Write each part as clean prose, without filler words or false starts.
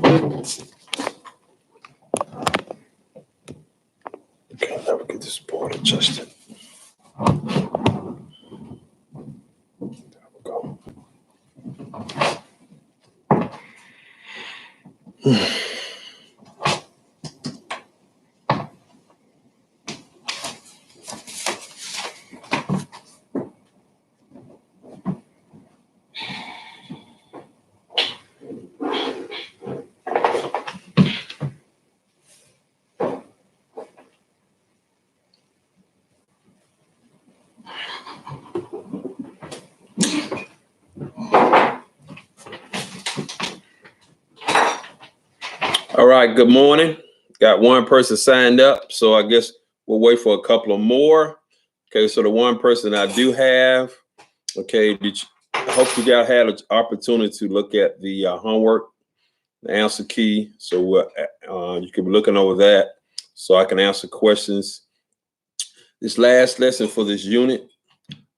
Okay, now we get this board adjusted. There we go. All right, good morning. Got one person signed up, so I guess we'll wait for a couple of more. Okay, so the one person I do have, okay, I hope you guys had an opportunity to look at the homework, the answer key. So you can be looking over that so I can answer questions. This last lesson for this unit,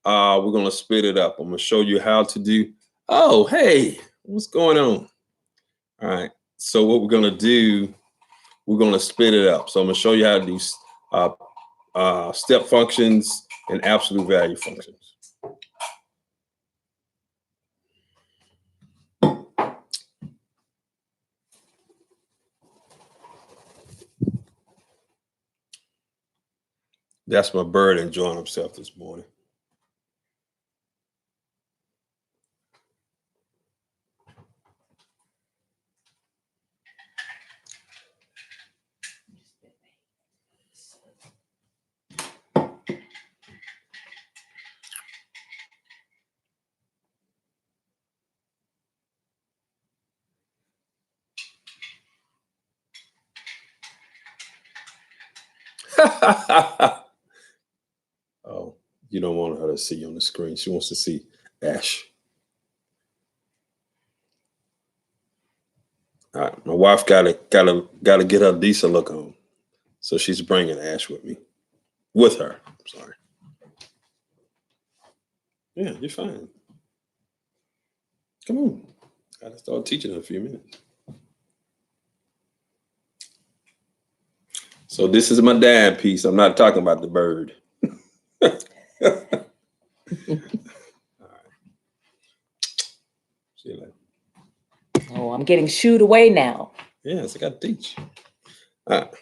we're going to split it up. I'm going to show you how to do. Oh, hey, what's going on? All right, so what we're going to do, we're going to split it up. So I'm going to show you how to do step functions and absolute value functions. That's my bird enjoying himself this morning. Oh, you don't want her to see you on the screen. She wants to see Ash. All right, my wife gotta get her decent look on, so she's bringing Ash with her. I'm sorry. Yeah, you're fine. Come on, gotta start teaching in a few minutes. So this is my dad piece. I'm not talking about the bird. All right. See you later. Oh, I'm getting shooed away now. Yes, I got to teach. All right.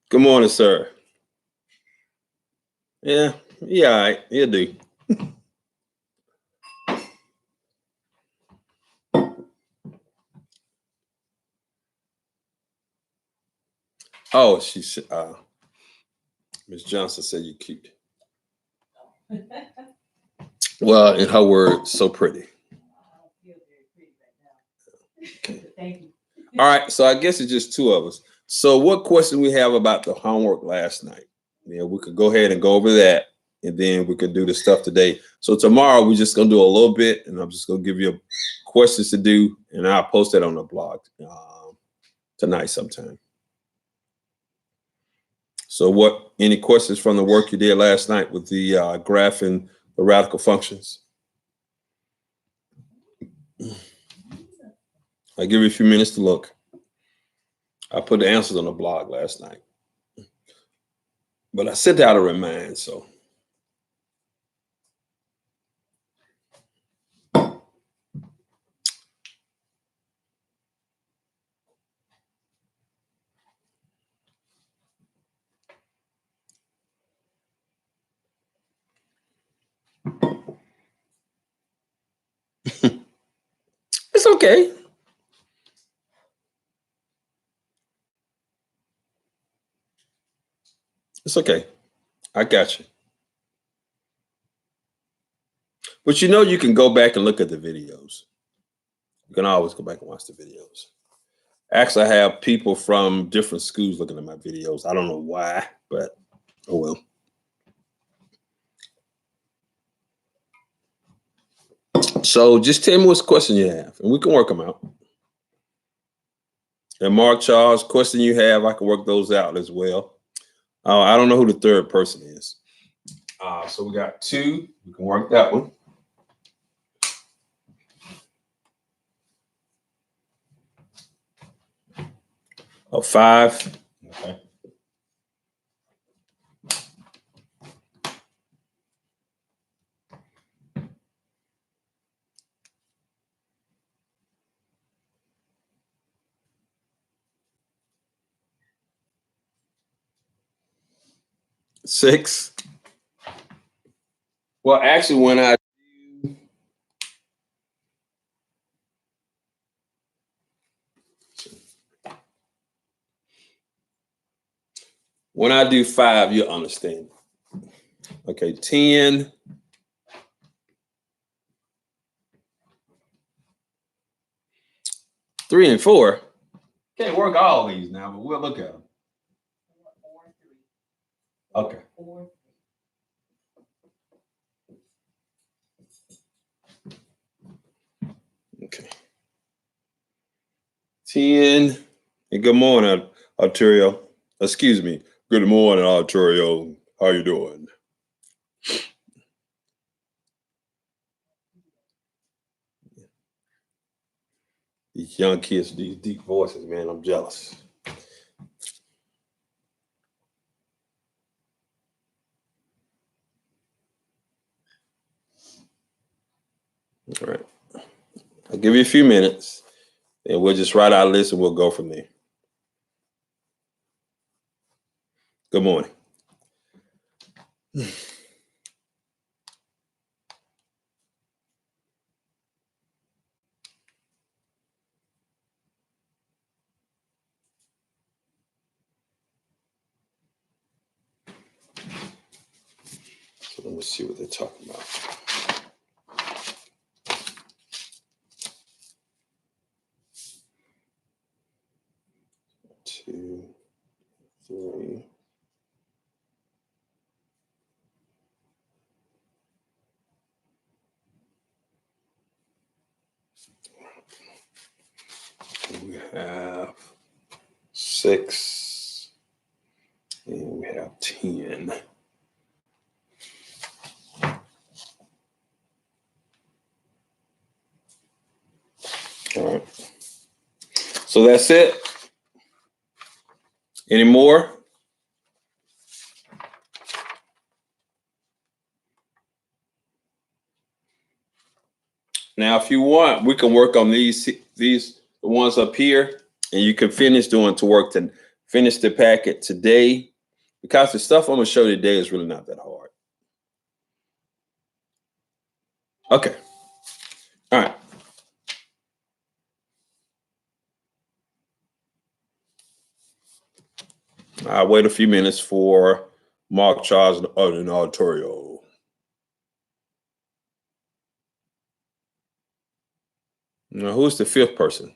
Good morning, sir. Yeah, all right. He'll do. Oh, Miss Johnson said you're cute. Well, in her words, so pretty. Okay. Thank you. All right, so I guess it's just two of us. So what question we have about the homework last night? Yeah, we could go ahead and go over that, and then we could do the stuff today. So tomorrow we're just gonna do a little bit, and I'm just gonna give you questions to do, and I'll post that on the blog tonight sometime. So any questions from the work you did last night with the graph and the radical functions? I'll give you a few minutes to look. I put the answers on the blog last night, but I sent out a remind, so. It's okay. It's okay. I got you. But you can go back and look at the videos. You can always go back and watch the videos. Actually, I have people from different schools looking at my videos. I don't know why, but oh well. So just tell me what question you have, and we can work them out. And Mark Charles, question you have, I can work those out as well. I don't know who the third person is. So we got two. We can work that one. of 5. Okay. Six. Well, actually, when I do 5, you'll understand. Okay, 10. Three and 4. Can't work all these now, but we'll look at them. Okay. Okay. 10. And good morning, Arturo. Excuse me. Good morning, Arturo. How you doing? These young kids, these deep voices, man, I'm jealous. All right. I'll give you a few minutes, and we'll just write our list, and we'll go from there. Good morning. So let me see what they're talking about. Two, 3. We have 6, and we have 10. All right. So that's it. Any more? Now, if you want, we can work on these the ones up here, and you can finish finish the packet today, because the stuff I'm gonna show you today is really not that hard. Okay. All right. I'll wait a few minutes for Mark, Charles, and Arturo. Now, who's the 5th person?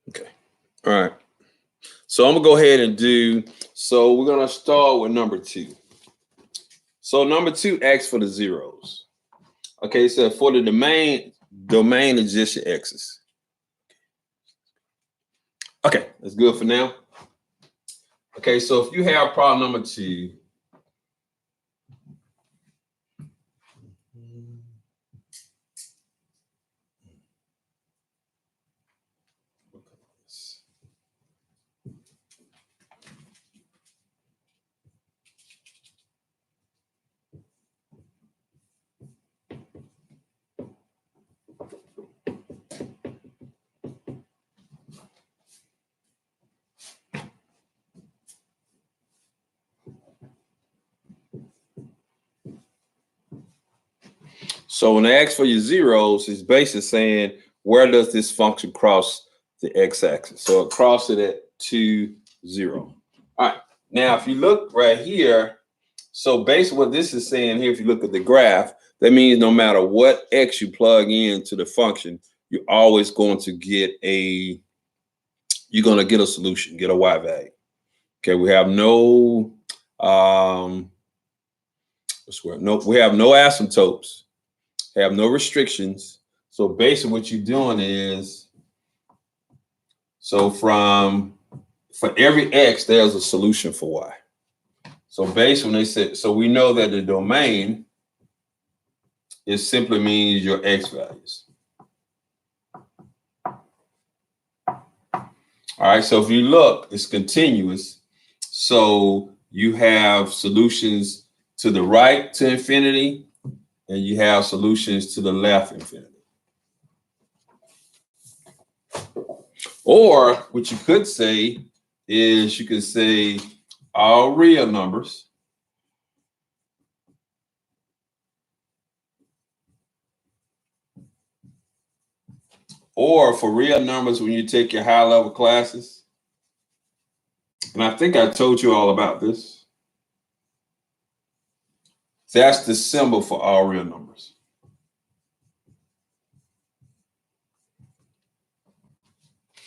Okay. All right. So I'm gonna go ahead and so we're gonna start with number 2. So number 2 asks for the zeros. Okay, so for the domain exists your x's. Okay, that's good for now. Okay, so if you have problem number 2, so when they ask for your zeros, it's basically saying, where does this function cross the x-axis? So it crosses it at 2, 0. All right. Now, if you look right here, so basically what this is saying here, if you look at the graph, that means no matter what x you plug into the function, you're always going to get a solution, get a y value. Okay, we have no we have no asymptotes, have no restrictions. So basically what you're doing is, so from for every X, there's a solution for Y. So basically, when they said, so we know that the domain, it simply means your X values. All right, so if you look, it's continuous. So you have solutions to the right to infinity, and you have solutions to the left infinity. Or what you could say is you could say all real numbers or for real numbers when you take your high level classes. And I think I told you all about this. That's the symbol for all real numbers.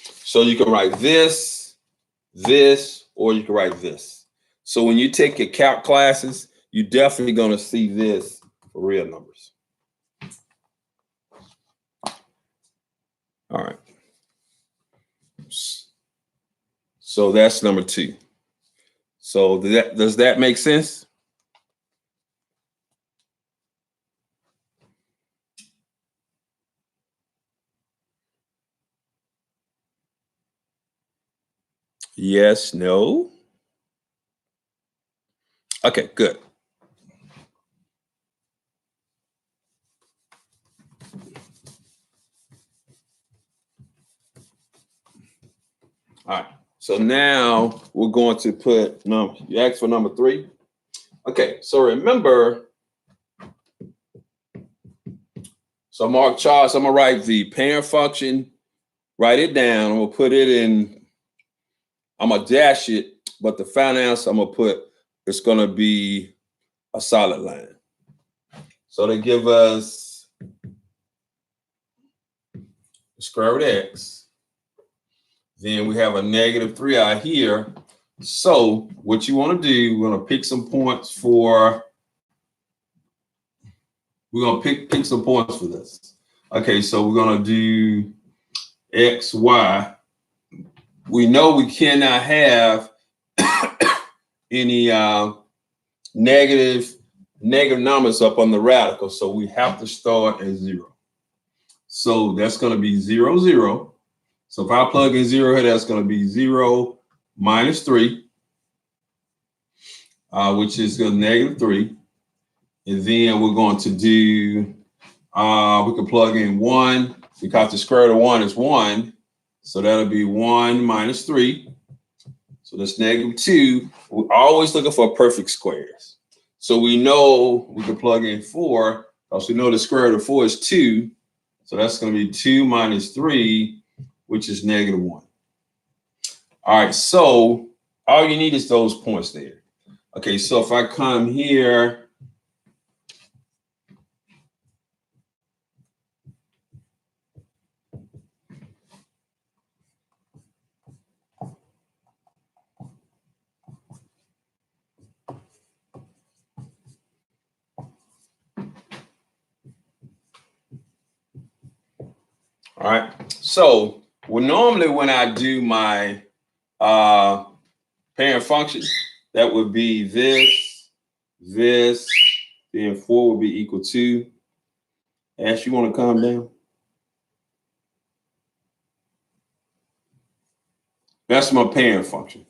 So you can write this, or you can write this. So when you take your calc classes, you're definitely going to see this for real numbers. All right. So that's number 2. So does that make sense? Yes, no. Okay, good. All right. So now we're going to put you asked for number 3. Okay, so remember, so Mark Charles, I'm gonna write the parent function, write it down. I'm gonna put it in, I'm gonna dash it, but the final answer I'm gonna put, it's gonna be a solid line. So they give us the square root of x. Then we have a negative 3i here. So what you want to do, we're going to pick some points for, we're going to pick some points for this. Okay, so we're going to do x, y. We know we cannot have any negative numbers up on the radical, so we have to start at 0. So that's going to be 0, 0. So if I plug in 0 here, that's going to be 0 minus 3, which is going to negative 3. And then we're going to do, we can plug in 1 because the square root of 1 is 1. So that'll be 1 minus 3. So that's negative 2. We're always looking for perfect squares. So we know we can plug in 4 because we know the square root of 4 is 2. So that's going to be 2 minus 3, which is negative 1. All right, so all you need is those points there. Okay, so if I come here, all right, so normally when I do my parent function, that would be this, then 4 would be equal to. Ash, you want to calm down? That's my parent function.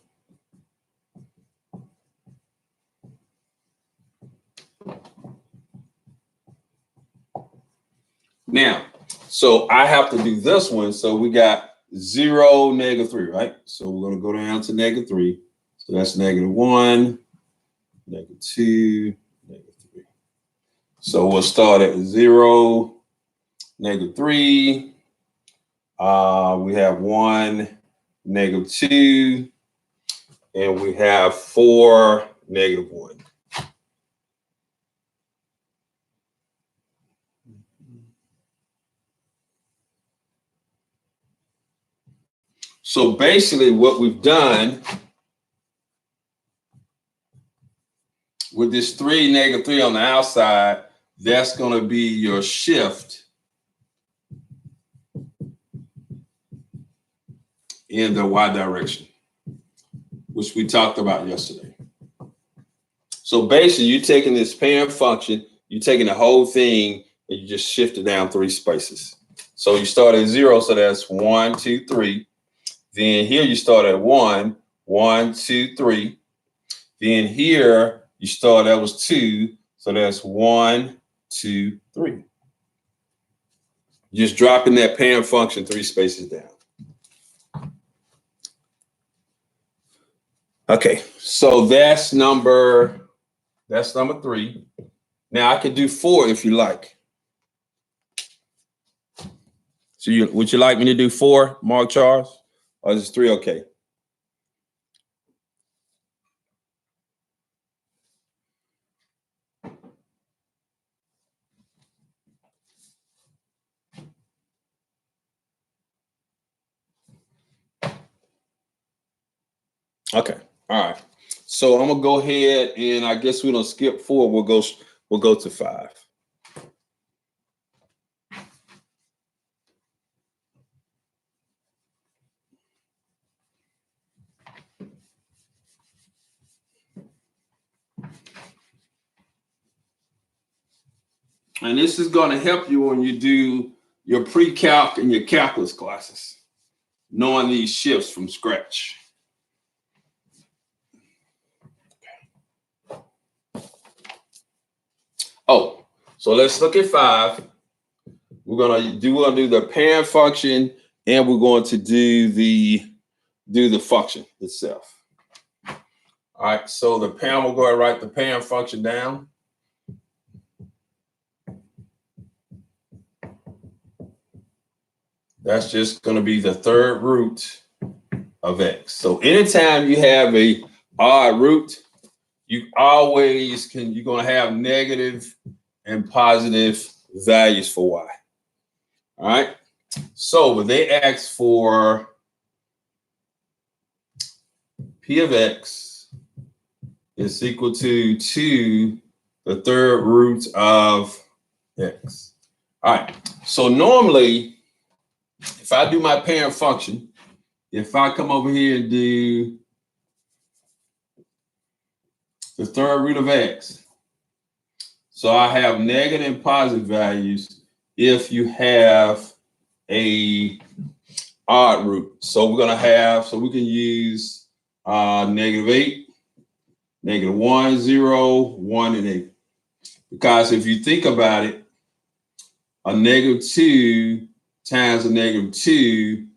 Now, so I have to do this one. So we got 0, negative 3, right? So we're going to go down to negative 3. So that's negative 1, negative 2, negative 3. So we'll start at 0, negative 3. We have 1, negative 2. And we have 4, negative 1. So basically what we've done with this 3, negative 3 on the outside, that's going to be your shift in the y direction. which we talked about yesterday. So basically, you're taking this parent function, you're taking the whole thing, and you just shift it down 3 spaces. So you start at 0, so that's 1, 2, 3. Then here you start at 1, 1, 2, 3. Then here you start, that was 2, so that's 1, 2, 3. Just dropping that parent function 3 spaces down. Okay, so that's number 3. Now I could do 4 if you like. So would you like me to do 4, Mark Charles? Or is 3 okay? Okay, all right. So I'm gonna go ahead and I guess we don't skip 4. We'll go to 5. And this is going to help you when you do your pre-calc and your calculus classes, knowing these shifts from scratch. Oh, so let's look at 5. We're gonna do the parent function, and we're going to do the function itself. All right, so the parent, we'll go ahead and write the parent function down. That's just going to be the 3rd root of x. So anytime you have a odd root, you're going to have negative and positive values for y. All right. So when they ask for p of x is equal to the 3rd root of x. All right. So normally, if I do my parent function, if I come over here and do the 3rd root of x, so I have negative and positive values if you have a odd root. So we're going to have, so we can use -8, -1, 0, 1, and 8. Because if you think about it, a -2 times a -2,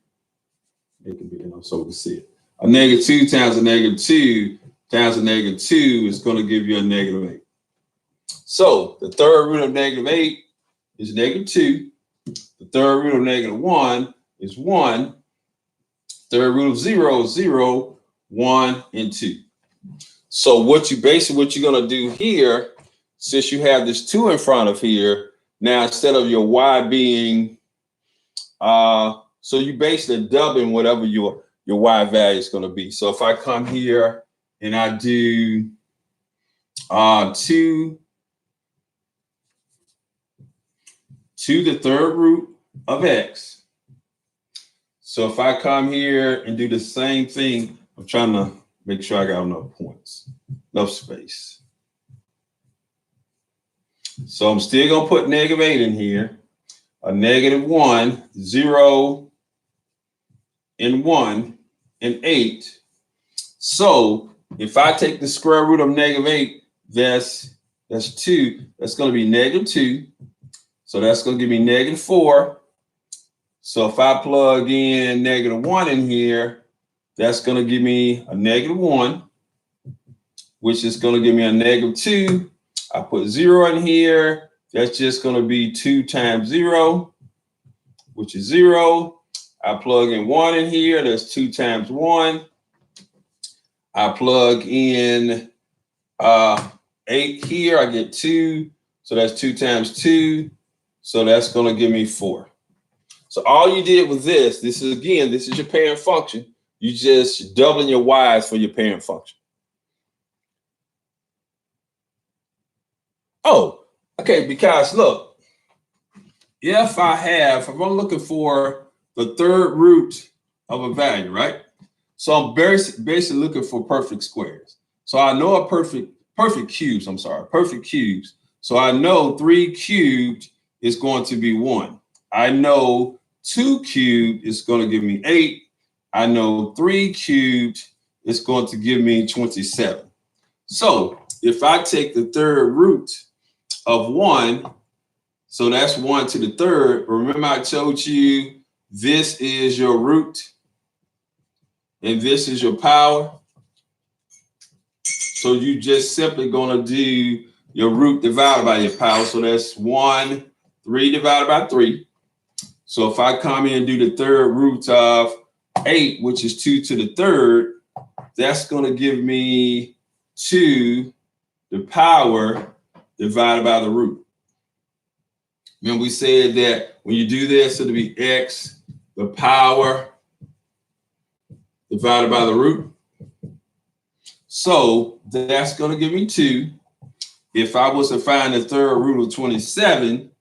it can be, so we can see it. A -2 times a -2 times a -2 is going to give you a -8. So the 3rd root of -8 is -2. The 3rd root of -1 is 1. 3rd root of 0 is 0, 1, and 2. So what you're going to do here, since you have this 2 in front of here, now instead of your y being so you basically doubling whatever your y value is going to be. So if I come here and I do 2 to the 3rd root of x. So if I come here and do the same thing, I'm trying to make sure I got enough points, enough space. So I'm still going to put -8 in here, a -1, 0, and 1, and 8. So if I take the square root of -8, that's 2. That's going to be -2. So that's going to give me -4. So if I plug in -1 in here, that's going to give me a -1, which is going to give me a -2. I put 0 in here. That's just going to be 2 times 0, which is 0. I plug in 1 in here. That's 2 times 1. I plug in 8 here. I get 2. So that's 2 times 2. So that's going to give me 4. So all you did with this is your parent function. You just doubling your y's for your parent function. Oh, okay, because look, if I'm looking for the 3rd root of a value, right? So I'm basically looking for perfect squares. So I know a perfect cubes. I'm sorry, perfect cubes. So I know 3 cubed is going to be 1. I know 2 cubed is going to give me 8. I know 3 cubed is going to give me 27. So if I take the third root of 1, so that's 1 to the third. Remember I told you this is your root and this is your power. So you just simply going to do your root divided by your power. So that's 1, 3 divided by 3. So if I come in and do the third root of 8, which is 2 to the third, that's going to give me 2 the power divided by the root. Remember we said that when you do this, it'll be x the power divided by the root. So that's going to give me 2. If I was to find the third root of 27,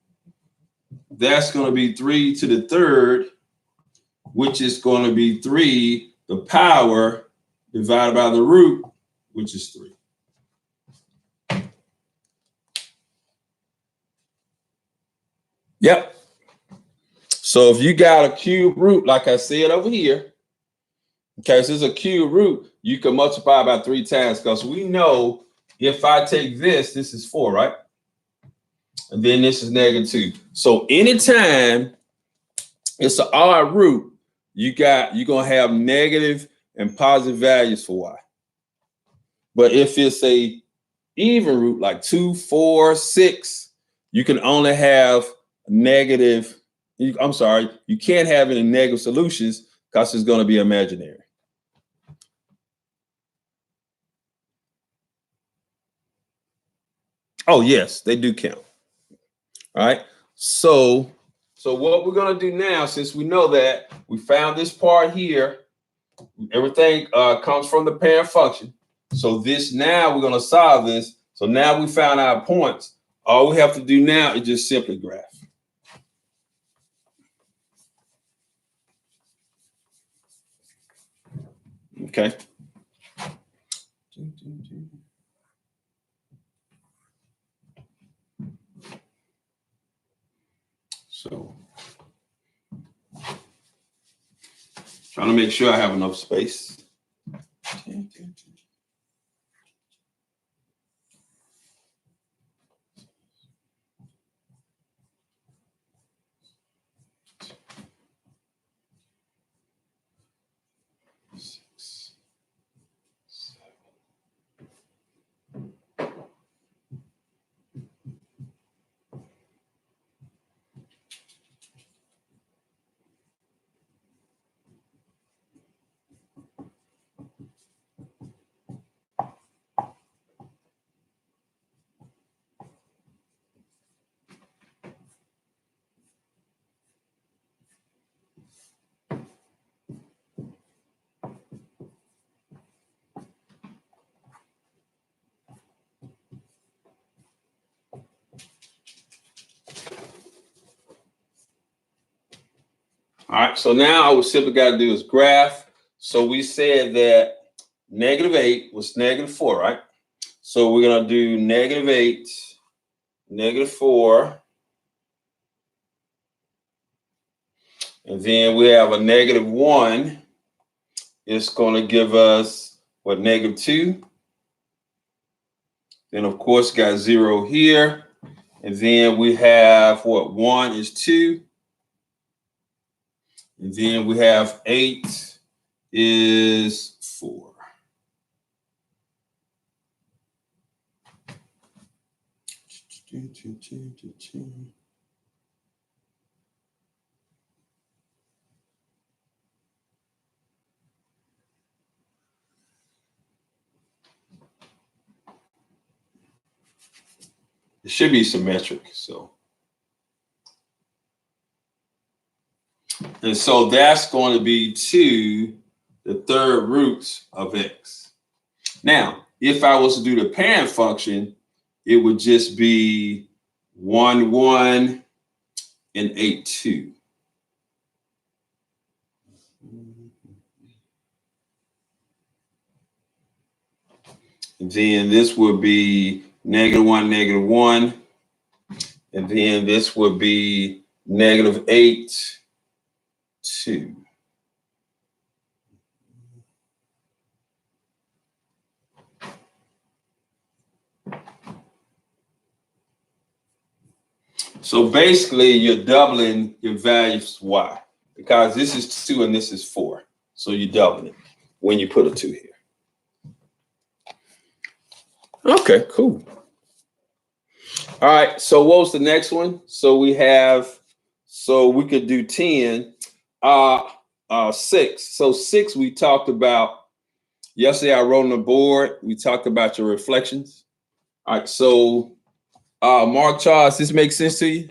that's going to be 3 to the third, which is going to be 3 the power divided by the root, which is 3. Yep. So if you got a cube root, like I said over here, okay, so it's a cube root, you can multiply by 3 times because we know if I take this is 4, right? And then this is -2. So anytime it's an odd root, you're going to have negative and positive values for y. But if it's a even root like 2, 4, 6, you can only have negative. I'm sorry, you can't have any negative solutions because it's going to be imaginary. Oh, yes, they do count. All right. So what we're going to do now, since we know that we found this part here, everything comes from the parent function. So this now we're going to solve this. So now we found our points. All we have to do now is just simply graph. Okay. So trying to make sure I have enough space. All right, so now all we simply got to do is graph. So we said that -8 was -4, right? So we're going to do -8, -4, and then we have a -1. It's going to give us, what, -2? Then, of course, got 0 here. And then we have, what, 1 is 2. And then we have 8 is 4. It should be symmetric, so. And so that's going to be 2 the third roots of x. Now, if I was to do the parent function, it would just be 1, 1, and 8, 2. And then this would be -1, -1. And then this would be -8, 2. So basically, you're doubling your values y because this is 2 and this is 4. So you're doubling it when you put a 2 here. Okay, cool. All right, so what was the next one? So we could do 10, 6. So 6 we talked about yesterday. I wrote on the board. We talked about your reflections. All right, so Mark Charles, this makes sense to you?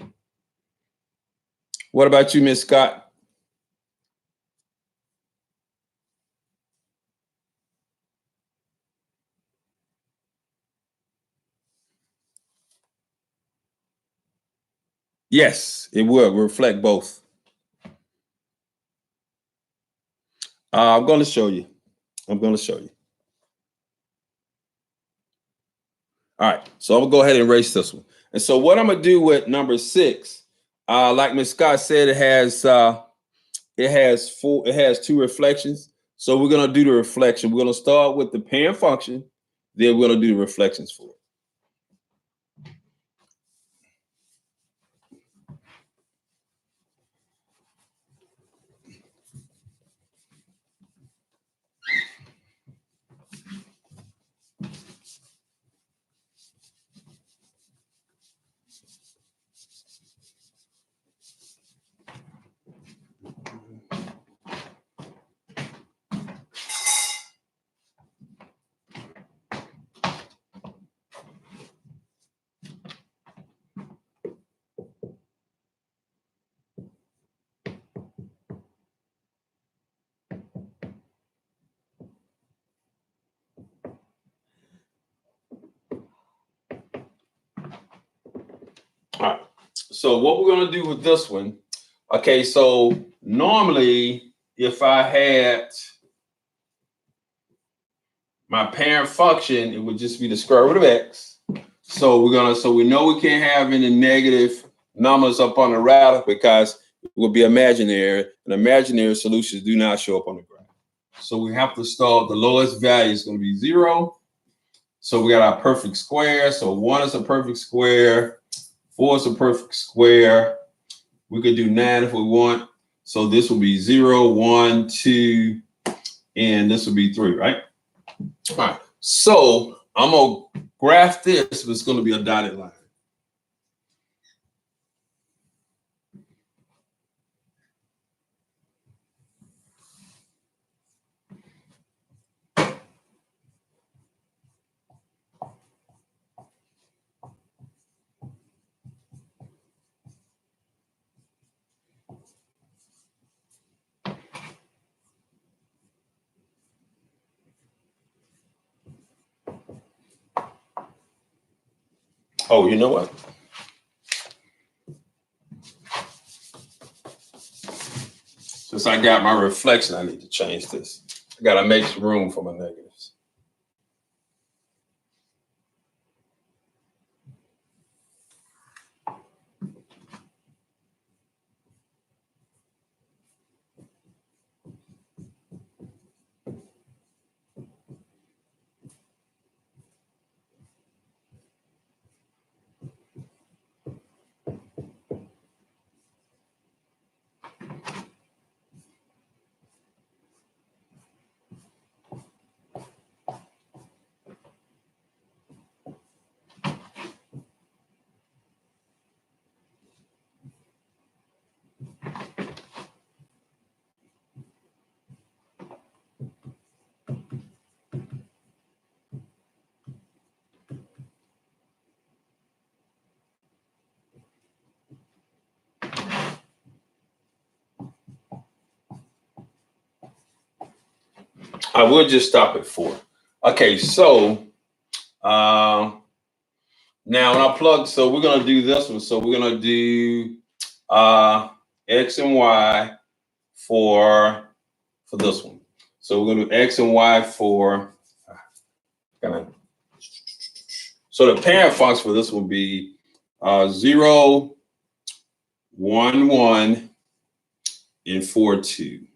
What about you, Miss Scott? Yes, it will reflect both. I'm going to show you. All right, so I'm gonna go ahead and erase this one. And so what I'm gonna do with number 6, like Ms. Scott said, it has 2 reflections. So we're gonna do the reflection. We're gonna start with the parent function, then we're gonna do the reflections for it. All right. So what we're gonna do with this one, okay, so normally if I had my parent function, it would just be the square root of x. So we know we can't have any negative numbers up on the radical because it will be imaginary, and imaginary solutions do not show up on the graph. So we have to start, the lowest value is going to be 0. So we got our perfect square. So 1 is a perfect square, 4 is a perfect square. We could do 9 if we want. So this will be 0, 1, 2, and this will be 3, right? All right. So I'm going to graph this, but it's going to be a dotted line. Oh, you know what? Since I got my reflection, I need to change this. I got to make some room for my negatives. I will just stop at 4. Okay, so now when I plug, so we're gonna do this one. So we're gonna do x and y for this one. So we're gonna do x and y for So the parent function for this will be 0, 1, 1, and 4, 2.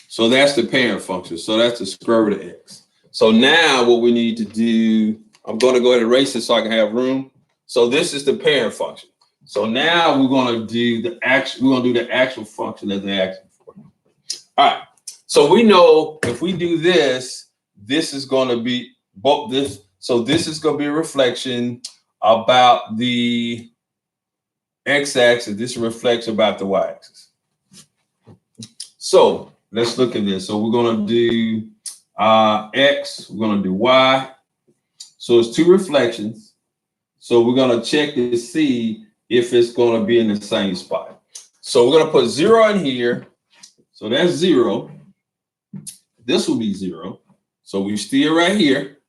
So that's the parent function. So that's the square root of x. So now what we need to do, I'm going to go ahead and erase this so I can have room. So this is the parent function. So now we're going to do the actual function that they're asking for. All right. So we know if we do this, this is going to be both this. So this is going to be a reflection about the x-axis. This is a reflection about the y-axis. So let's look at this. So we're going to do x. We're going to do y. So it's two reflections. So we're going to check to see if it's going to be in the same spot. So we're going to put 0 in here. So that's 0. This will be 0. So we still right here.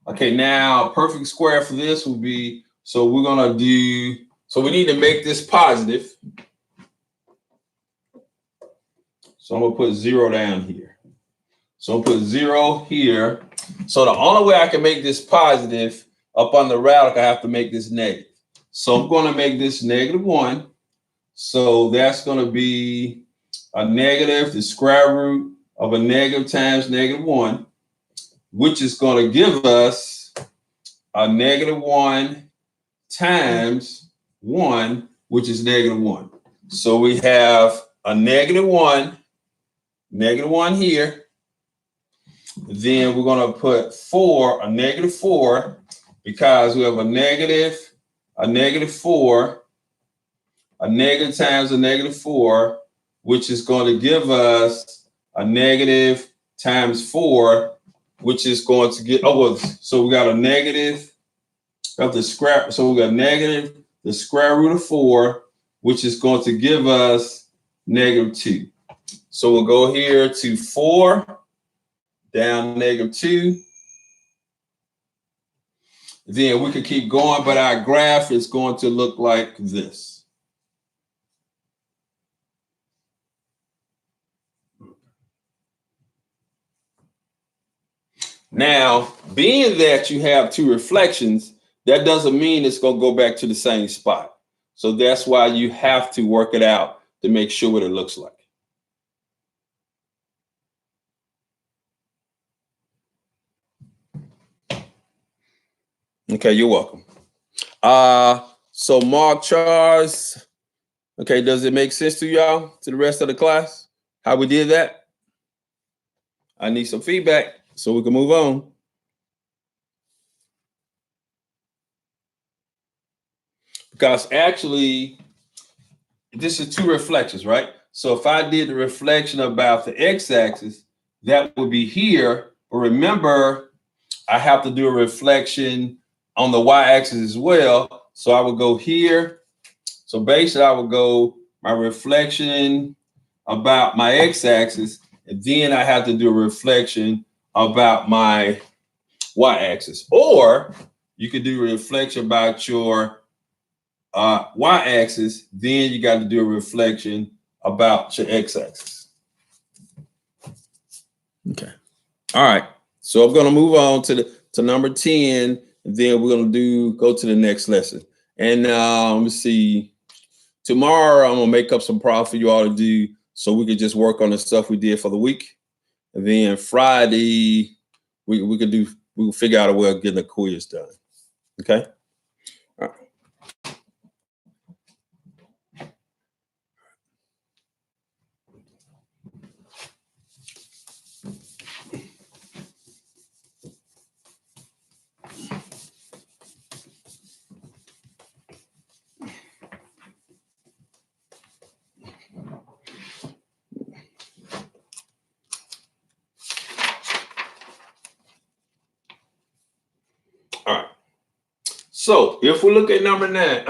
Okay, now perfect square for this will be, so we're going to do, so we need to make this positive. So I'm going to put 0 down here. So I'll put 0 here. So the only way I can make this positive up on the radical, I have to make this negative. So I'm going to make this -1. So that's going to be a negative, the square root of a negative times -1, which is going to give us a -1 times 1, which is -1. So we have a -1 here. Then we're going to put 4, a -4, because we have a negative 4, a negative times a -4, which is going to give us a negative times 4, which is going to get, so we got a negative of the square, so we got negative the square root of 4, which is going to give us -2. So we'll go here to 4, down -2. Then we could keep going, but our graph is going to look like this. Now, being that you have two reflections, that doesn't mean it's going to go back to the same spot. So that's why you have to work it out to make sure what it looks like. Okay, you're welcome. So Mark Charles, okay, does it make sense to y'all, to the rest of the class, how we did that? I need some feedback so we can move on. Because actually, this is two reflections, right? So if I did the reflection about the x-axis, that would be here. But remember, I have to do a reflection on the y-axis as well. So I would go here. So basically, I would go my reflection about my x-axis, and then I have to do a reflection about my y-axis. Or you could do a reflection about your y-axis, then you got to do a reflection about your x-axis. Okay. All right. So I'm going to move on to number 10, and then we're going to go to the next lesson. And let me see. Tomorrow I'm going to make up some problems for you all to do so we could just work on the stuff we did for the week. And then Friday we'll figure out a way of getting the quiz done. Okay. All right. All right. So if we look at number 9,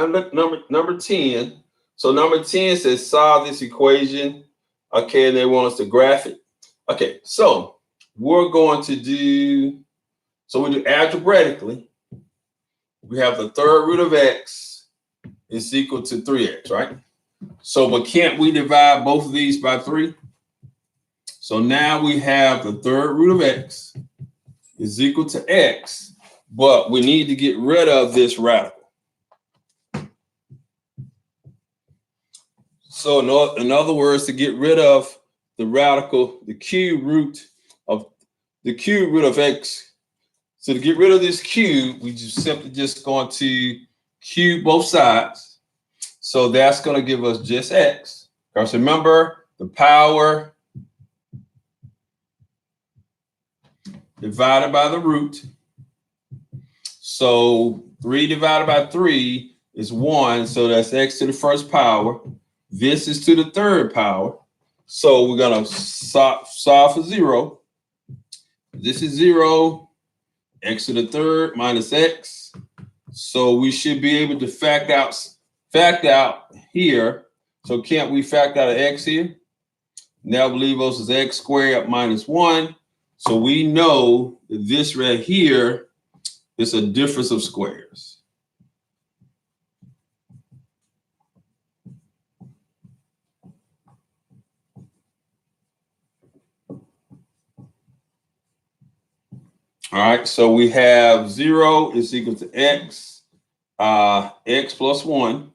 number 10, so number 10 says solve this equation. Okay, and they want us to graph it. Okay, so we're going to do, so we do algebraically. We have the third root of x is equal to 3x, right? So, but can't we divide both of these by 3? So now we have the third root of x is equal to x, but we need to get rid of this radical. So in other words, to get rid of the radical, the cube root of x. So to get rid of this cube, we just simply just going to cube both sides. So that's going to give us just x. Because remember, the power divided by the root. So 3 divided by 3 is 1. So that's x to the first power. This is to the third power. So we're going to solve for 0. This is 0. X to the third minus x. So we should be able to fact out here. So can't we fact out of x here? Now we leave us as x squared minus 1. So we know that this right here is a difference of squares. All right, so we have 0 is equal to x, x plus 1,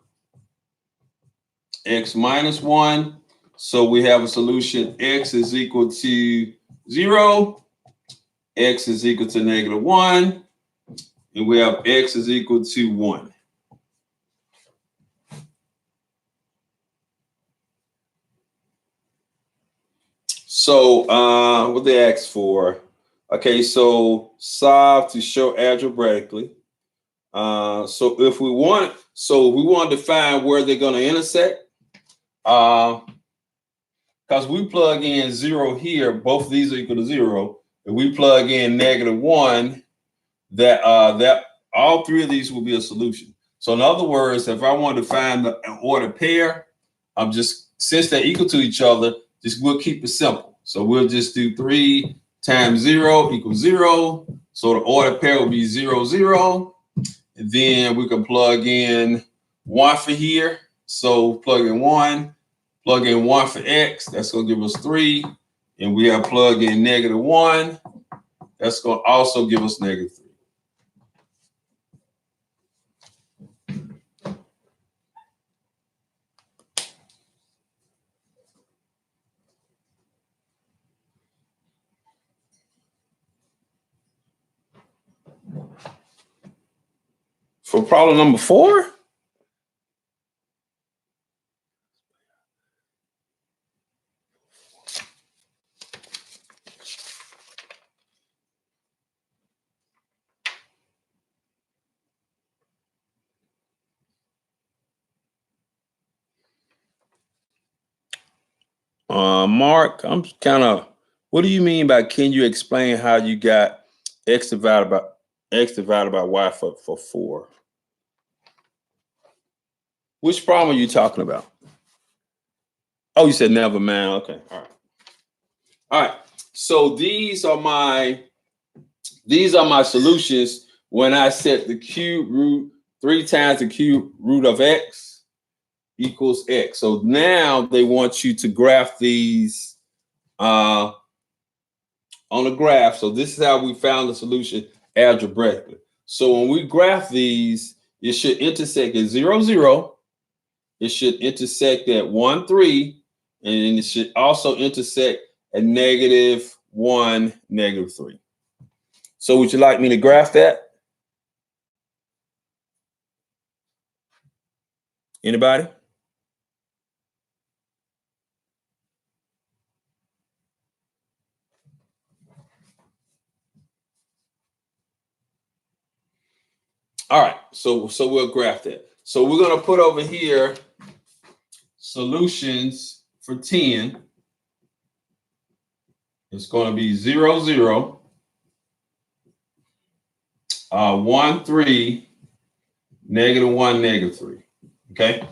x minus 1. So we have a solution. X is equal to 0, x is equal to -1, and we have x is equal to 1. So what they asked for. Okay, so solve to show algebraically. So if we want to find where they're going to intersect, because we plug in 0 here, both of these are equal to 0. If we plug in -1, that all 3 of these will be a solution. So in other words, if I want to find an ordered pair, I'm just, since they're equal to each other, we'll keep it simple. So we'll just do 3 times 0 equals 0. So the ordered pair will be 0, 0. And then we can plug in 1 for here. So plug in 1 for x. That's going to give us 3. And we have plug in -1. That's going to also give us -3. For problem number 4? Mark, I'm kind of, what do you mean by, can you explain how you got x divided by y for 4? Which problem are you talking about? Oh, you said never mind. Okay. All right. So these are my solutions when I set the cube root 3 times the cube root of x equals x. So now they want you to graph these on the graph. So this is how we found the solution algebraically. So when we graph these, it should intersect at 0, 0. It should intersect at 1, 3. And it should also intersect at -1, -3. So would you like me to graph that? Anybody? All right, so we'll graph that. So we're going to put over here solutions for 10. It's going to be 0, 0, 1, 3, -1, -3. Okay.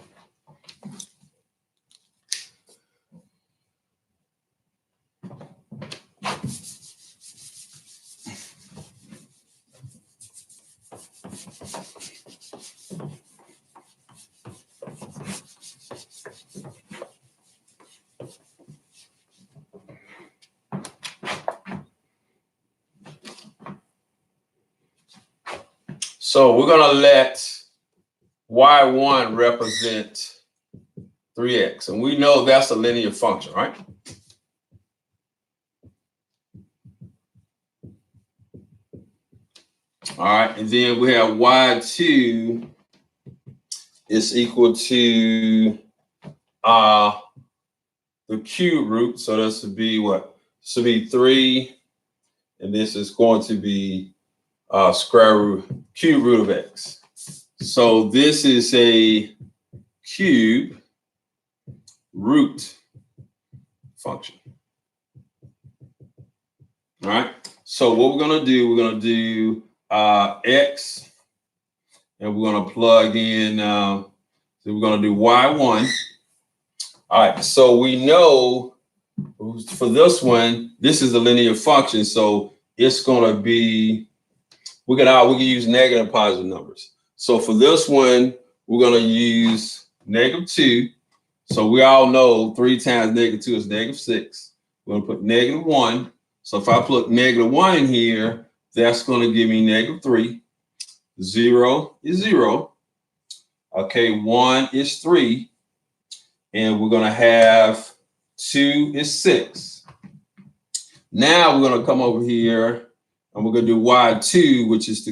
So we're going to let y1 represent 3x. And we know that's a linear function, right? All right. And then we have y2 is equal to the cube root. So this would be what? This would be 3. And this is going to be cube root of x. So this is a cube root function. All right. So what we're going to do, we're going to do x, and we're going to plug in, so we're going to do y1. All right. So we know for this one, this is a linear function. So it's going to be, we can use negative and positive numbers. So for this one, we're going to use -2. So we all know 3 times -2 is -6. We're going to put -1. So if I put -1 in here, that's going to give me -3. 0 is 0. Okay, 1 is 3. And we're going to have 2 is 6. Now we're going to come over here and we're going to do y2, which is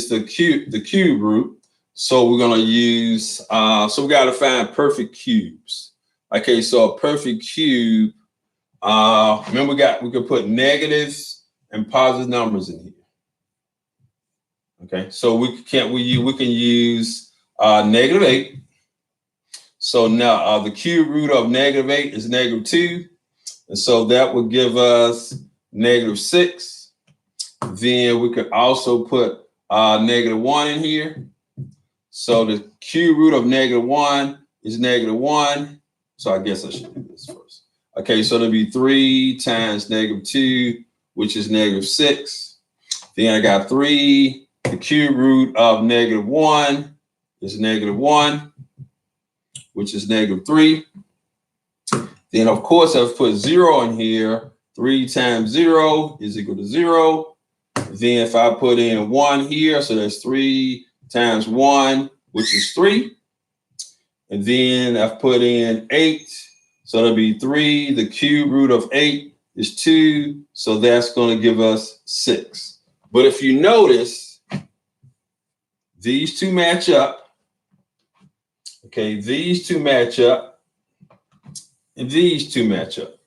the cube root. So we're going to use, so we got to find perfect cubes. Okay, so a perfect cube, remember we could put negatives and positive numbers in here. Okay, so we can use -8. So now the cube root of -8 is -2. And so that would give us -6. Then we could also put -1 in here. So the cube root of -1 is -1. So I guess I should do this first. Okay, so it'll be 3 times -2, which is -6. Then I got 3. The cube root of -1 is -1, which is -3. Then, of course, I've put 0 in here. 3 times 0 is equal to 0. Then if I put in 1 here, so that's 3 times 1, which is 3. And then I've put in 8. So it'll be 3. The cube root of 8 is 2. So that's going to give us 6. But if you notice, these two match up. Okay, these two match up. And these two match up.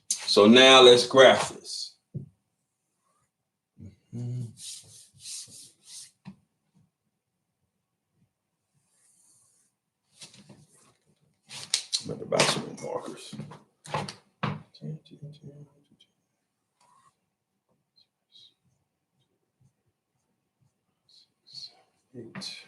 So now let's graph this. I'm going to buy some more markers. 8.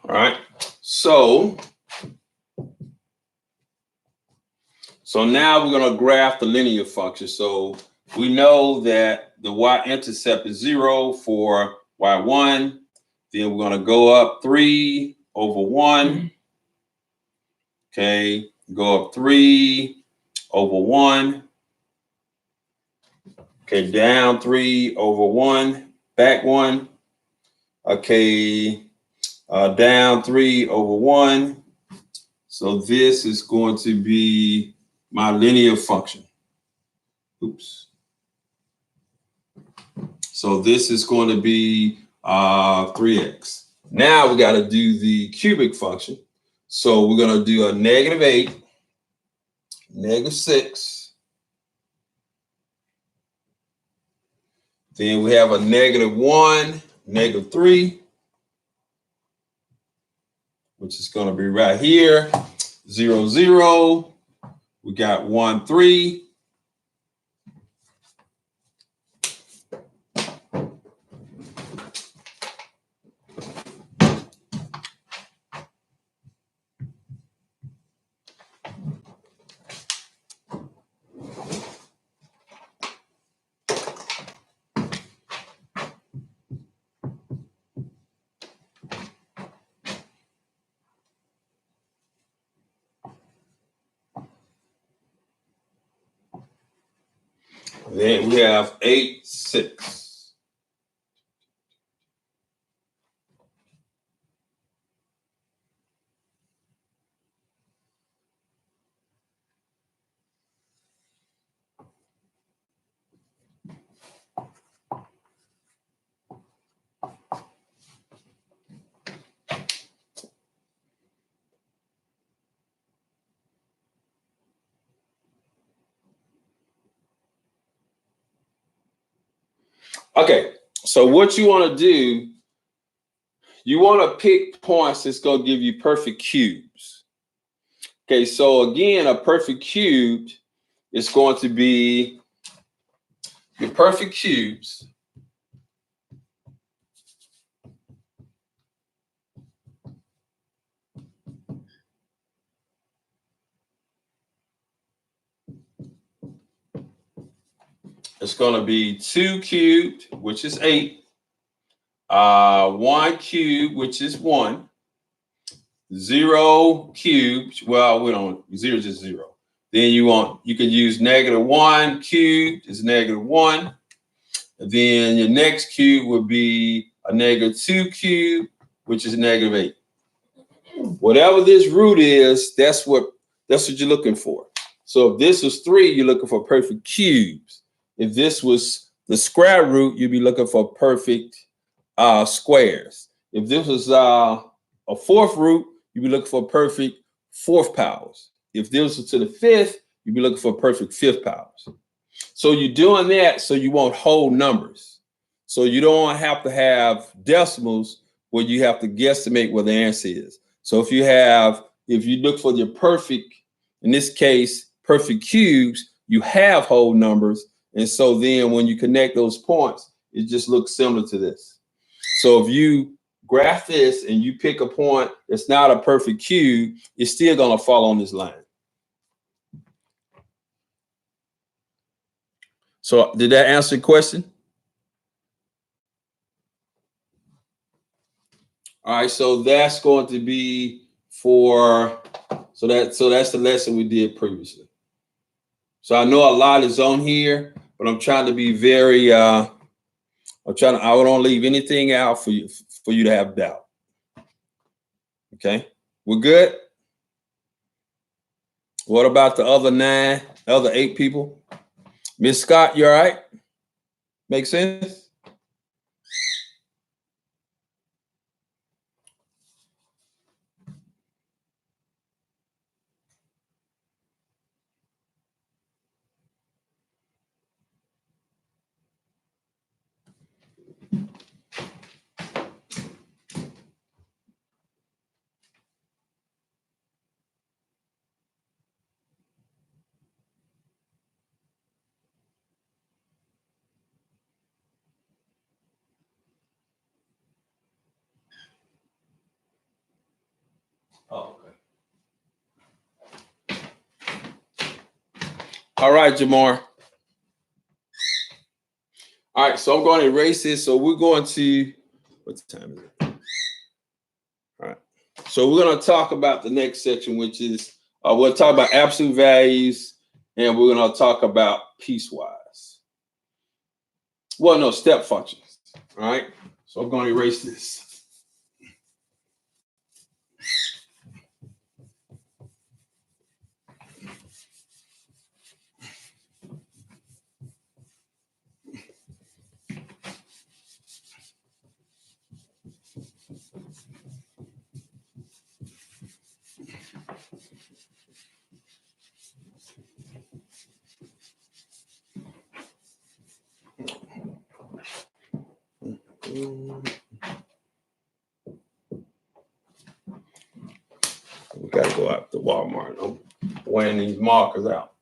All right. So now we're going to graph the linear function. So we know that the y-intercept is 0 for y1. Then we're going to go up 3 over 1. Okay, go up 3 over 1. Okay, down 3 over 1, back 1. Okay, down 3 over 1. So this is going to be my linear function. Oops. So this is going to be 3x. Now we got to do the cubic function. So we're going to do a -8, -6. Then we have a -1, -3. which is going to be right here. 0, 0. We got 1, 3. Then we have 8, 6. Okay, so what you want to do, you want to pick points that's going to give you perfect cubes. Okay, so again, a perfect cube is going to be your perfect cubes. It's going to be 2 cubed, which is 8. 1 cubed, which is 1. 0 cubed. Well, we don't. 0 is just 0. Then you can use -1 cubed is -1. And then your next cube would be a -2 cubed, which is -8. Whatever this root is, that's what you're looking for. So if this was 3, you're looking for perfect cubes. If this was the square root, you'd be looking for perfect squares. If this was a 4th root, you'd be looking for perfect 4th powers. If this was to the 5th, you'd be looking for perfect 5th powers. So you're doing that so you want whole numbers. So you don't have to have decimals where you have to guesstimate what the answer is. So if you look for your perfect, in this case, perfect cubes, you have whole numbers. And so then when you connect those points, it just looks similar to this. So if you graph this and you pick a point that's not a perfect cube, it's still going to fall on this line. So did that answer your question? All right, so that's going to be so that's the lesson we did previously. So I know a lot is on here, but I'm trying to be very I don't leave anything out for you to have doubt. Okay, we're good. What about the other 8 people? Miss Scott, you all right? Make sense? Oh, okay. All right, Jamar. All right, so I'm going to erase this. So we're going to, what time is it? All right. So we're going to talk about the next section, which is we'll talk about absolute values, and we're going to talk about piecewise. Well, no, step functions. All right. So I'm going to erase this. go out to Walmart. I'm wearing these markers out.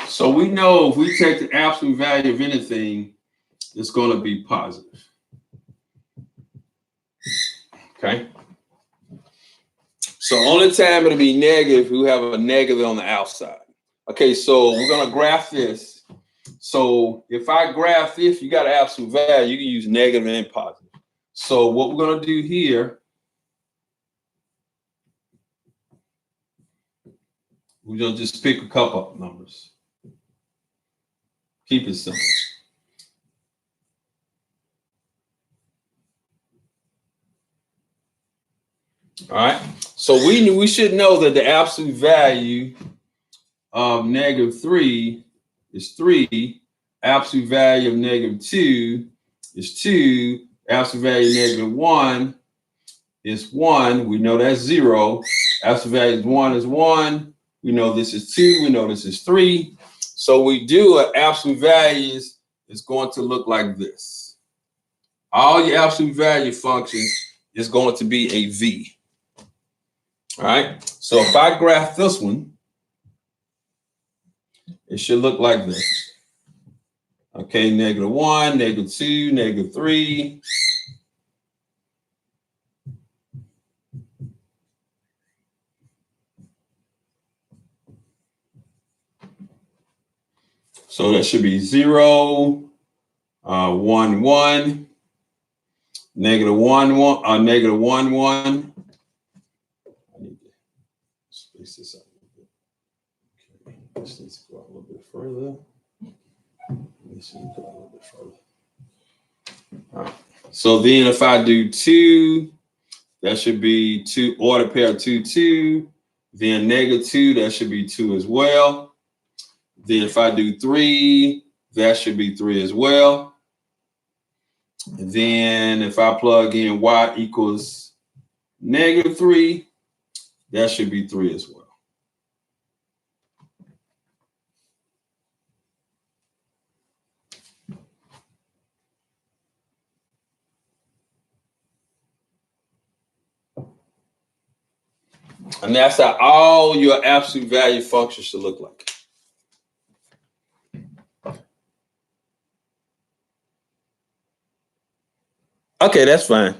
So we know if we take the absolute value of anything, it's going to be positive. Okay. So only time it'll be negative, we have a negative on the outside. Okay, so we're going to graph this. So if I graph this, you got an absolute value, you can use negative and positive. So what we're going to do here, we're going to just pick a couple of numbers. Keep it simple. All right. So we should know that the absolute value of -3 is 3. Absolute value of -2 is 2. Absolute value of -1 is 1. We know that's 0. Absolute value of 1 is 1. We know this is 2. We know this is 3. So we do an absolute values is going to look like this. All your absolute value functions is going to be a V. All right. So if I graph this one, it should look like this. Okay, -1, -2, -3. So that should be 0, 1, 1, -1, 1, -1, 1. I need to space this out a little bit. Okay, this needs to go out a little bit further. This needs to go out a little bit further. All right. So then if I do 2, that should be 2, order pair 2, 2. Then -2, that should be 2 as well. Then if I do 3, that should be 3 as well. And then if I plug in y equals -3, that should be 3 as well. And that's how all your absolute value functions should look like. Okay, that's fine.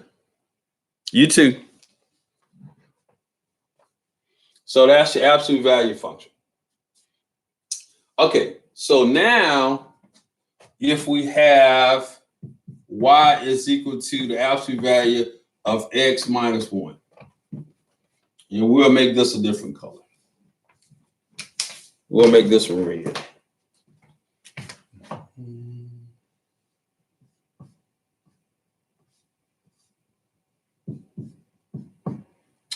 You too. So that's your absolute value function. Okay, so now if we have y is equal to the absolute value of x minus 1, and we'll make this a different color. We'll make this one red.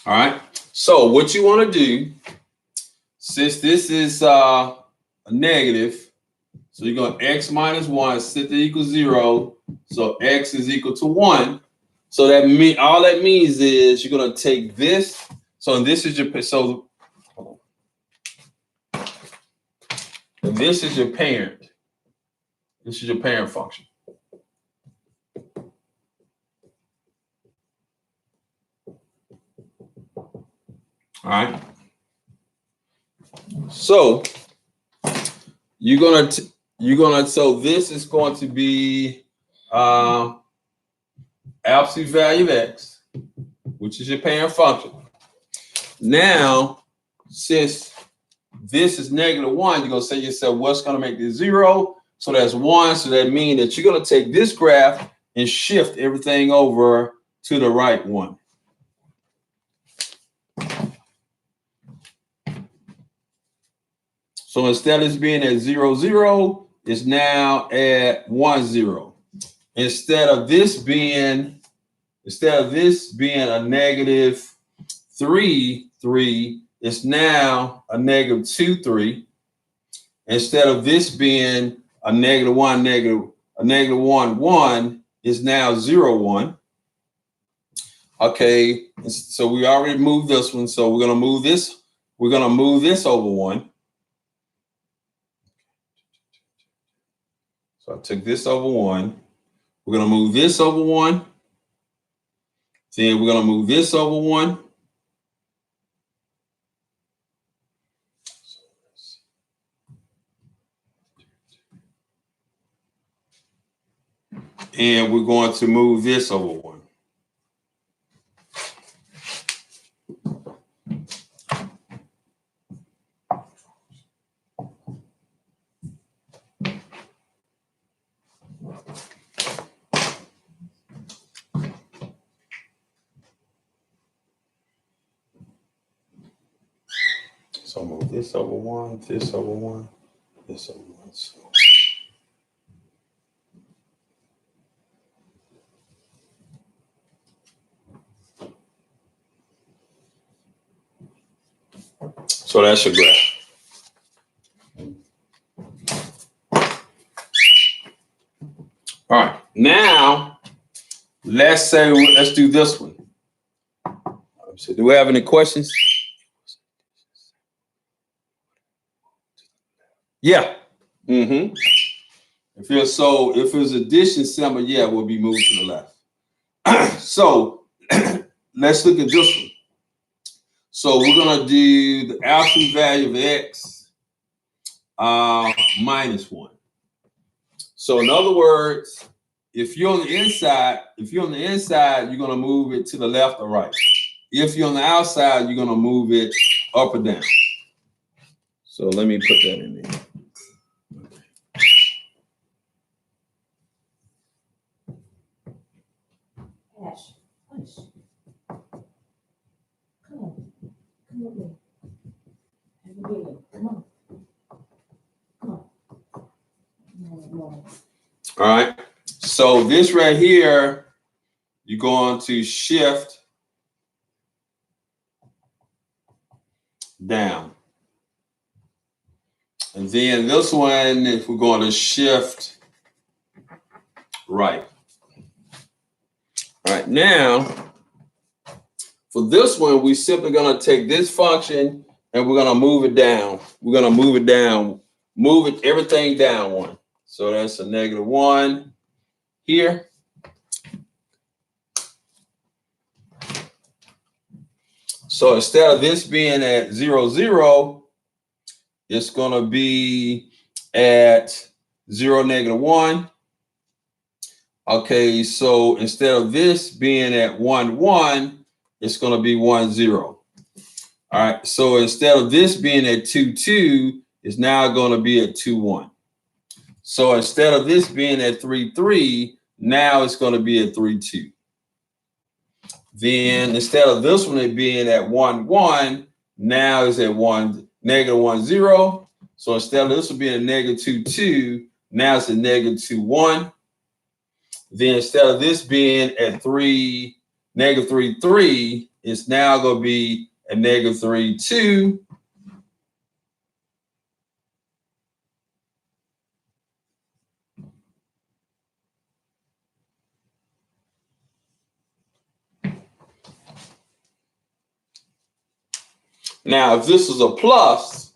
All right. So what you want to do, since this is a negative, so you're going x minus 1, set that equals 0. So x is equal to 1. So that all that means is you're going to take this. So this is your this is your parent. This is your parent function. All right. So so this is going to be absolute value of x, which is your parent function. Now, since this is -1, you're going to say to yourself, what's going to make this 0? So that's 1. So that means that you're going to take this graph and shift everything over to the right one. So instead of this being at 0, 0, it's now at 1, 0. Instead of this being a -3, 3, it's now a -2, 3. Instead of this being a -1, -1, 1, it's now 0, 1. Okay, so we already moved this one. So we're gonna move this. We're gonna move this over 1. So I took this over 1. We're going to move this over 1. Then we're going to move this over 1. And we're going to move this over 1. So move this over 1, this over 1, this over 1. So that's your graph. All right, now let's do this one. So do we have any questions? Yeah. Mm-hmm. If it's addition symbol, yeah, we'll be moved to the left. So let's look at this one. So we're gonna do the absolute value of x minus 1. So in other words, if you're on the inside, you're gonna move it to the left or right. If you're on the outside, you're gonna move it up or down. So let me put that in there. Ash, push. Come on. Come with me. Come on. Come on. No. All right. So this right here, you're going to shift down. And then this one, if we're going to shift right. All right, now, for this one, we're simply going to take this function and we're going to move it down. We're going to move it down, everything down 1. So that's a -1 here. So instead of this being at 0, 0, it's going to be at 0, -1. Okay, so instead of this being at 1, 1, it's going to be 1, 0. All right, so instead of this being at 2, 2, it's now going to be at 2, 1. So instead of this being at 3, 3, now it's going to be at 3, 2. Then instead of this one being at 1, 1, now it's at -1, 0. So instead of this one being a -2, 2, now it's a -2, 1. Then instead of this being at -3, 3, it's now going to be a -3, 2. Now, if this is a plus,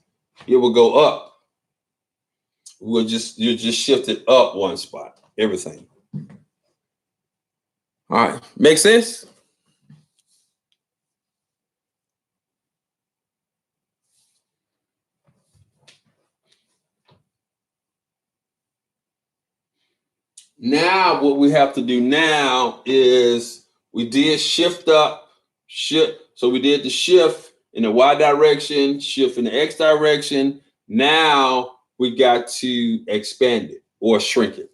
it will go up. You just shift it up 1 spot, everything. All right, make sense? Now, what we have to do now is we did shift up, so we did the shift in the Y direction, shift in the X direction. Now we got to expand it or shrink it.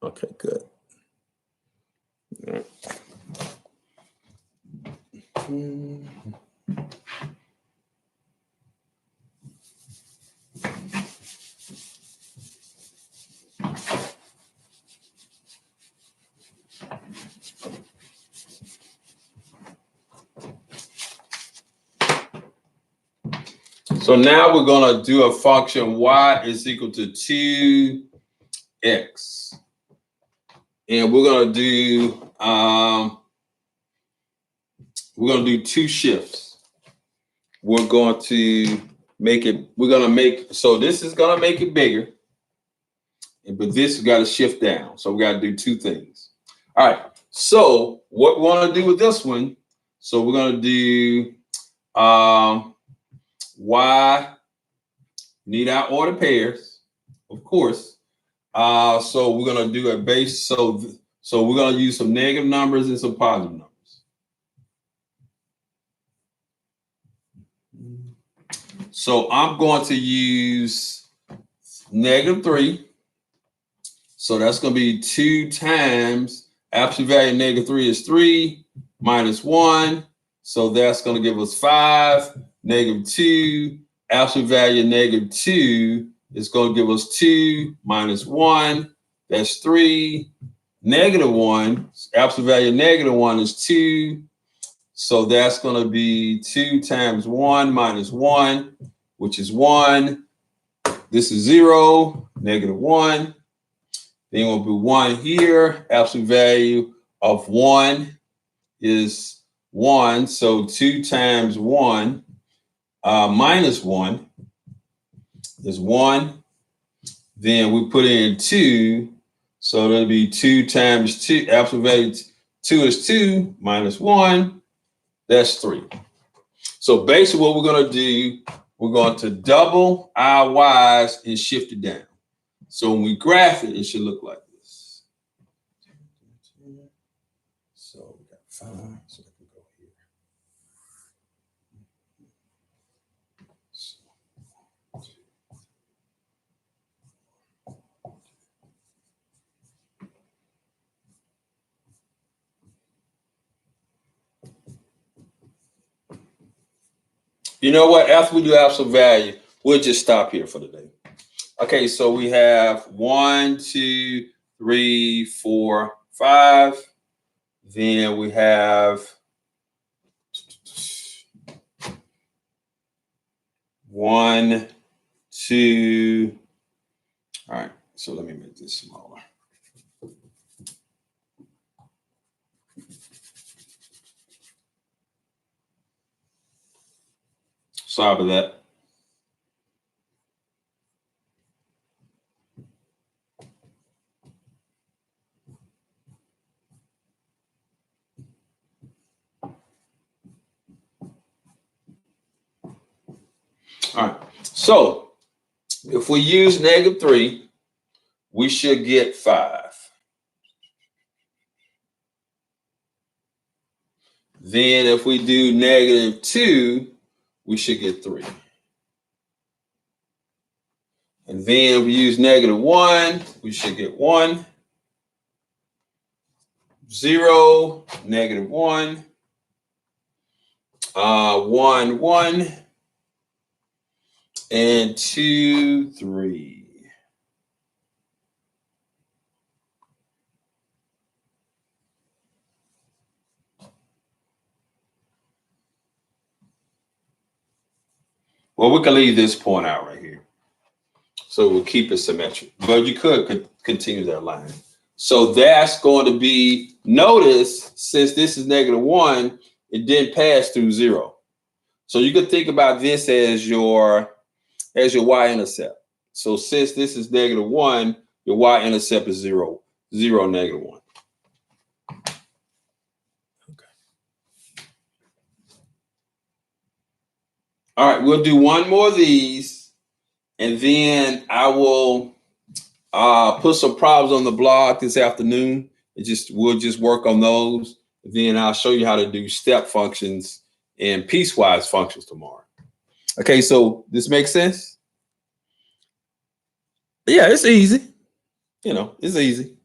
Okay, good. All right. So now we're going to do a function y is equal to 2x. And we're going to do 2 shifts. we're going to make it, so this is going to make it bigger, but this has got to shift down. So we got to do two things. All right. So what we want to do with this one, so we're going to do Y, need our order pairs, of course. So we're going to do a base. So we're going to use some negative numbers and some positive numbers. So I'm going to use -3. So that's going to be 2 times absolute value of -3 is 3 minus 1. So that's going to give us 5. -2, absolute value of -2 is going to give us 2 minus 1. That's 3. -1, absolute value of -1 is 2. So that's going to be 2 times 1 minus 1, which is 1. This is 0, -1. Then we'll be 1 here. Absolute value of 1 is 1. So 2 times 1 minus 1 is 1. Then we put in 2. So that'll be 2 times 2. Absolute value 2 is 2 minus 1. That's 3. So basically what we're going to do, we're going to double our Y's and shift it down. So when we graph it, it should look like this. So we got 5. So I can go here. You know what? After we do absolute value, we'll just stop here for the day. Okay, so we have 1, 2, 3, 4, 5. Then we have 1, 2. All right, so let me make this smaller. Sorry about that. All right, so if we use -3, we should get 5. Then if we do -2, we should get 3. And then if we use -1, we should get 1. 0, -1, 1, 1, and 2, 3. Well, we can leave this point out right here. So we'll keep it symmetric. But you could continue that line. So that's going to be, notice, since this is -1, it didn't pass through 0. So you could think about this as your y-intercept. So since this is -1, your y-intercept is 0, 0, -1. Okay. All right, we'll do one more of these, and then I will put some problems on the blog this afternoon. We'll just work on those. Then I'll show you how to do step functions and piecewise functions tomorrow. Okay, so this makes sense? Yeah, it's easy. It's easy.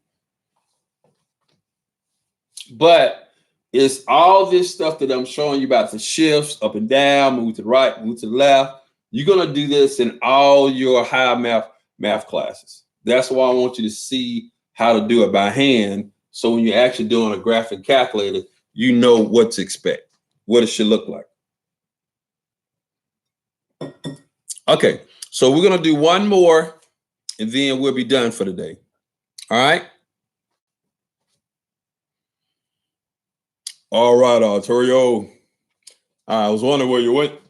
But it's all this stuff that I'm showing you about the shifts, up and down, move to the right, move to the left. You're going to do this in all your higher math classes. That's why I want you to see how to do it by hand. So when you're actually doing a graphic calculator, you know what to expect, what it should look like. Okay, so we're going to do one more, and then we'll be done for the day. All right? All right, Arturo. I was wondering where you went.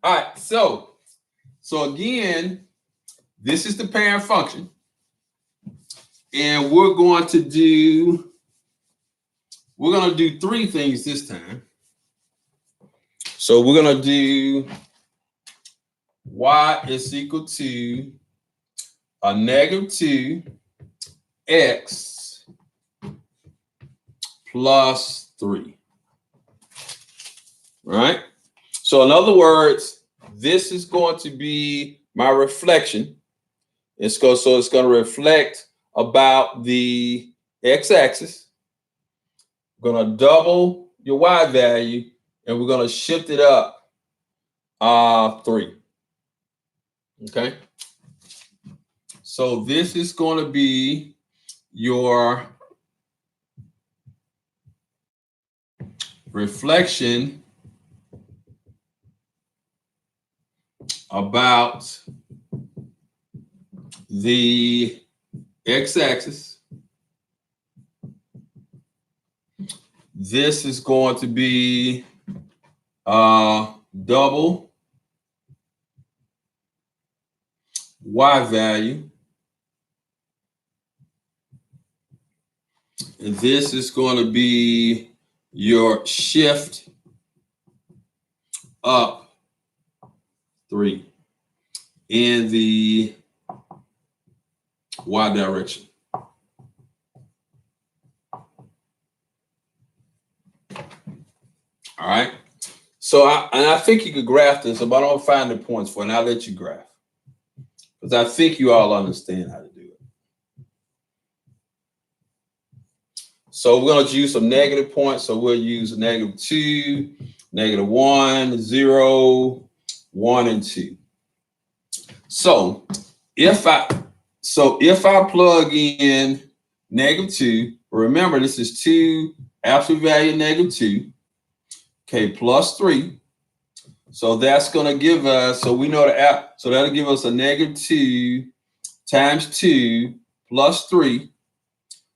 All right, so again, this is the parent function. And we're going to do three things this time. So we're going to do y is equal to a negative 2x plus 3. All right? So in other words, this is going to be my reflection. It's going to reflect about the x-axis. We're going to double your y value, and we're going to shift it up 3. Okay? So this is going to be your reflection about the x-axis. This is going to be double y value. And this is going to be your shift up 3 in the y direction. All right. So I think you could graph this, but I don't find the points for it, and I'll let you graph. Because I think you all understand how to do it. So we're going to use some negative points. So we'll use negative 2, negative 1, 0, 1, and 2. So if I plug in negative 2, remember this is 2 absolute value negative 2, okay, plus 3. So that's going to give us, so we know so that'll give us a negative 2 times 2 plus 3.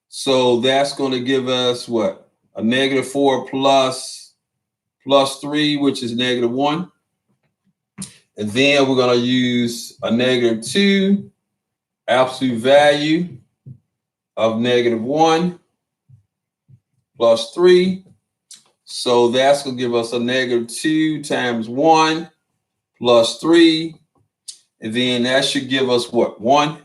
So that's going to give us what? A negative 4 plus 3, which is negative 1. And then we're going to use a negative 2 absolute value of negative 1 plus 3. So that's going to give us a negative 2 times 1 plus 3. And then that should give us what? 1.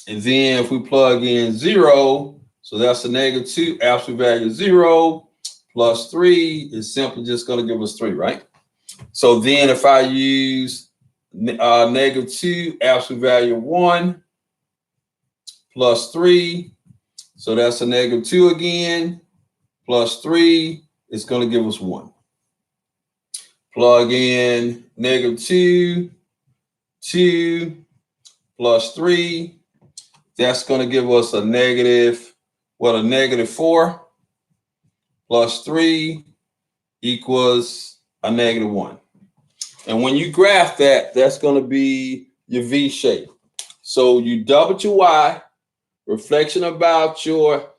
And then if we plug in 0, so that's a negative 2 absolute value 0 plus 3 is simply just going to give us 3, right? So then if I use negative 2 absolute value 1 plus 3, so that's a negative 2 again, plus 3 is going to give us 1. Plug in negative 2 plus 3. That's going to give us a negative 4 plus 3 equals a negative 1. And when you graph that, that's going to be your V shape. So you double your Y, reflection about your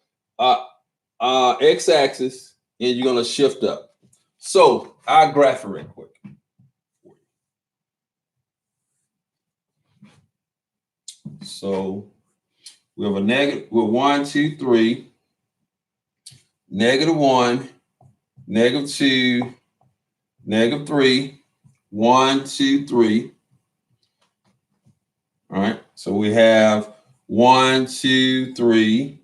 x-axis, and you're going to shift up. So I'll graph it real quick. So we have a negative, we're 1, 2, 3, negative 1, negative 2, negative 3, 1, 2, 3. All right. So we have 1, 2, 3,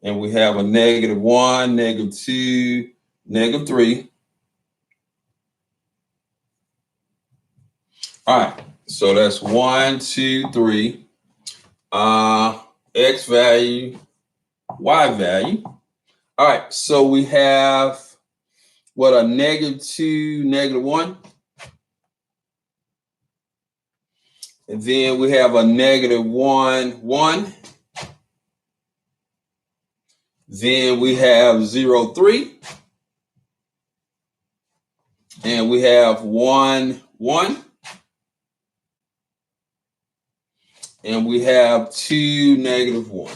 and we have a negative 1, negative 2, negative 3. All right. So that's 1, 2, 3. X value, Y value. All right. So we have what, a negative 2, negative 1. And then we have a negative 1, 1. Then we have 0, 3. And we have 1, 1. And we have 2, negative 1.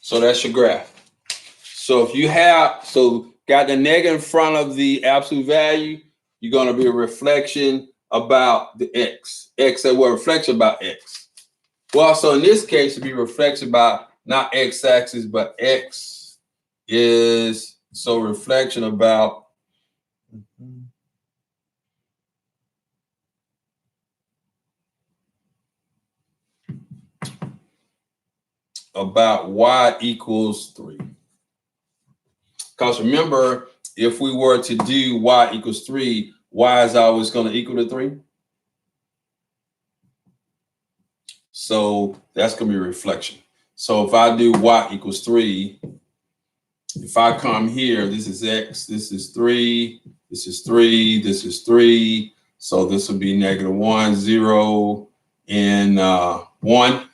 So that's your graph. So if you have, so got the negative in front of the absolute value, you're going to be a reflection about the x. X, that word reflection about x. Well, so in this case, it'd be reflection about not x-axis, but x is, so reflection about y equals 3. Because remember, if we were to do y equals 3, y is always going to equal to 3. So that's going to be a reflection. So if I do y equals 3, if I come here, this is x, this is 3, this is 3, this is 3. So this would be -1, 0, and 1.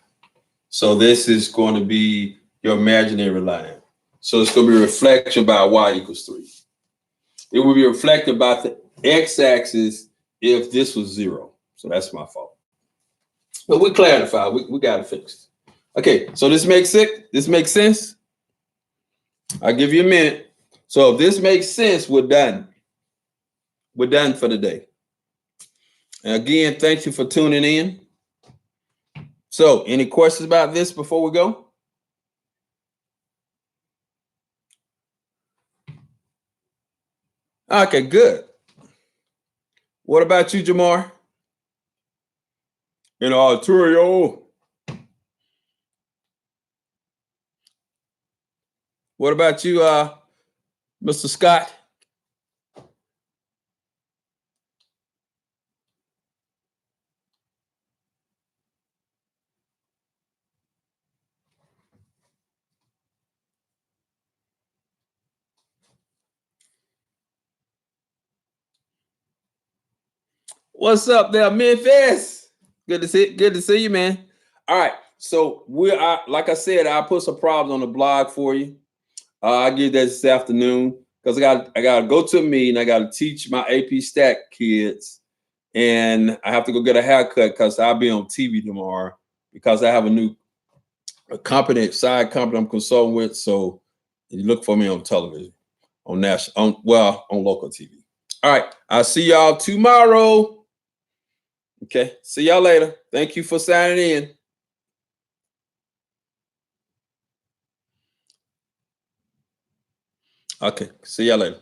So this is going to be your imaginary line. So it's going to be a reflection about y equals 3. It will be reflected about the x-axis if this was 0. So that's my fault. But we clarified. We got it fixed. Okay, so this makes it. This makes sense. I'll give you a minute. So if this makes sense, we're done. We're done for the day. And again, thank you for tuning in. So, any questions about this before we go? Okay, good. What about you, Jamar? Arturo. What about you, Mr. Scott? What's up there, Memphis? Good to see you, man. All right. So we are, like I said, I'll put some problems on the blog for you. I'll get that this afternoon because I gotta go to a meeting. I gotta teach my AP Stat kids, and I have to go get a haircut because I'll be on TV tomorrow because I have side company I'm consulting with. So you look for me on television, on local TV. All right. I'll see y'all tomorrow. Okay. See y'all later. Thank you for signing in. Okay. See y'all later.